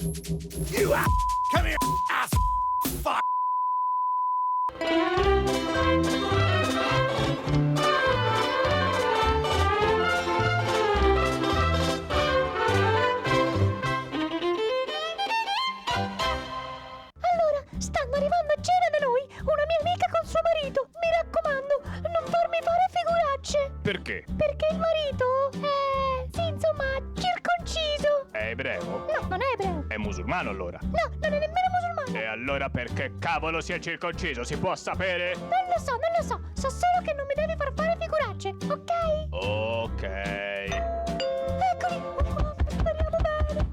You ass! Come here, ass! Fuck! Allora, stanno arrivando a cena da noi una mia amica con suo marito. Mi raccomando, non farmi fare figuracce. Perché? Perché il marito è, sì, insomma, circonciso. È ebreo? No, non è ebreo. È musulmano allora? No, non è nemmeno musulmano. E allora perché cavolo si è circonciso? Si può sapere? Non lo so, non lo so. So solo che non mi devi far fare figuracce, ok? Ok. Eccoli. Oh, speriamo bene.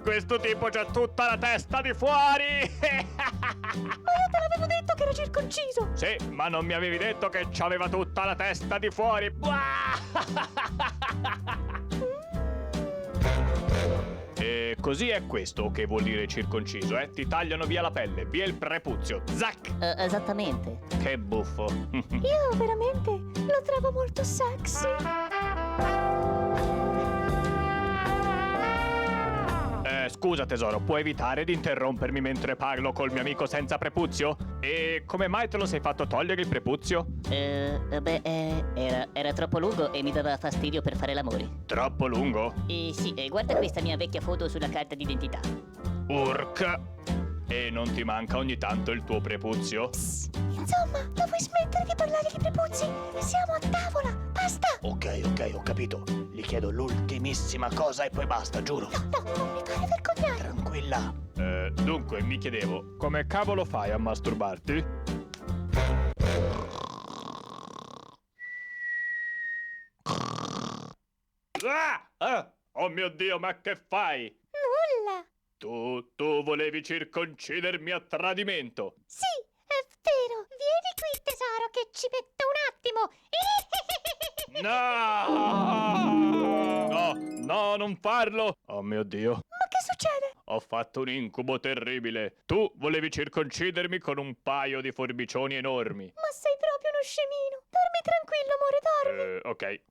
Questo tipo c'ha tutta la testa di fuori! Ma io te l'avevo detto che era circonciso. Sì, ma non mi avevi detto che c'aveva tutta la testa di fuori! E così è questo che vuol dire circonciso, eh? Ti tagliano via la pelle, via il prepuzio, zac! Esattamente. Che buffo! Io veramente lo trovo molto sexy. Scusa tesoro, puoi evitare di interrompermi mentre parlo col mio amico senza prepuzio? E come mai te lo sei fatto togliere il prepuzio? Era troppo lungo e mi dava fastidio per fare l'amore. Troppo lungo? Sì, guarda questa mia vecchia foto sulla carta d'identità. Urca! E non ti manca ogni tanto il tuo prepuzio? Insomma, la vuoi smettere di parlare di prepuzzi? Siamo a tavola, basta! Ok, ho capito. Gli chiedo l'ultimissima cosa e poi basta, giuro. No, non mi fare vergognare! Tranquilla. Dunque mi chiedevo, come cavolo fai a masturbarti? Oh mio Dio, ma che fai? Nulla! Tu volevi circoncidermi a tradimento! Sì, è vero! Vieni qui, tesoro, che ci metto un attimo! No! No, non farlo! Oh mio Dio! Ma che succede? Ho fatto un incubo terribile! Tu volevi circoncidermi con un paio di forbicioni enormi! Ma sei proprio uno scemino! Dormi tranquillo, amore, dormi! Ok.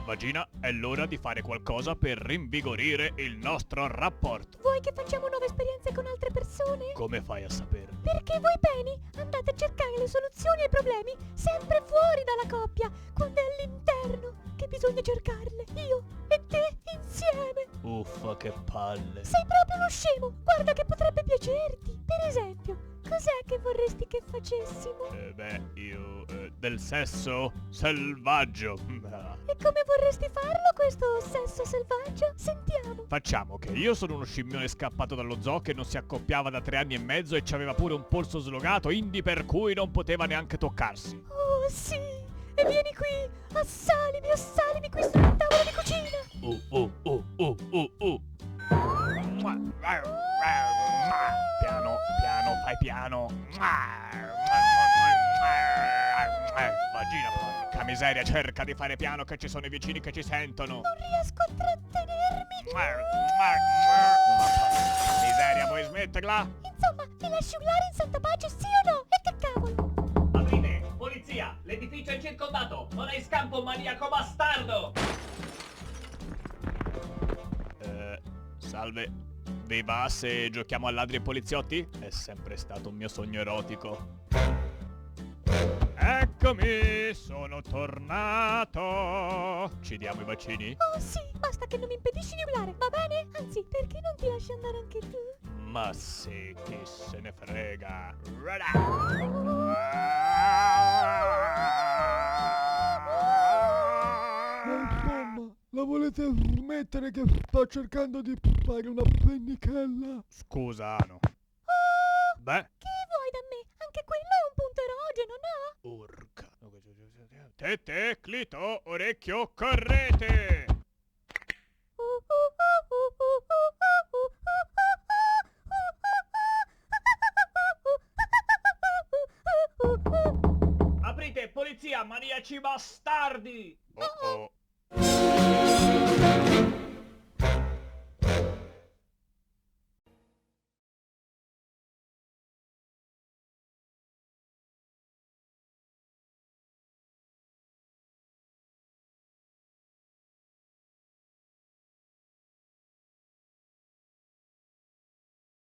Vagina, è l'ora di fare qualcosa per rinvigorire il nostro rapporto. Vuoi che facciamo nuove esperienze con altre persone? Come fai a sapere? Perché voi peni andate a cercare le soluzioni ai problemi sempre fuori dalla coppia, quando è all'interno che bisogna cercarle, io e te insieme. Uffa, che palle. Sei proprio uno scemo, guarda che potrebbe piacerti. Per esempio, cos'è che vorresti che facessimo? Del sesso selvaggio. E come vorresti farlo questo sesso selvaggio? Sentiamo. Facciamo che io sono uno scimmione scappato dallo zoo che non si accoppiava da 3 anni e mezzo e c'aveva pure un polso slogato, indi per cui non poteva neanche toccarsi. Oh sì, e vieni qui, assalimi qui sul tavolo di cucina. Piano, fai piano. Vagina, porca miseria, cerca di fare piano che ci sono i vicini che ci sentono. Non riesco a trattenermi. Miseria, vuoi smetterla? Insomma, mi lasci urlare in santa pace, sì o no? E che cavolo? Aprite! Polizia! L'edificio è circondato! Non è in scampo un maniaco bastardo! Salve. Vi va se giochiamo a ladri e poliziotti? È sempre stato un mio sogno erotico. Eccomi, sono tornato. Ci diamo i bacini? Oh sì, basta che non mi impedisci di urlare, va bene? Anzi, perché non ti lasci andare anche tu? Ma sì, chi se ne frega. Mamma, la volete smettere che sto cercando di fare una pennichella? Scusa, Ano. Beh, Che vuoi da me? Anche quello è un punto erogeno, no? urca. Tete, Clito, orecchio, correte! polizia, maniaci bastardi! Oh oh.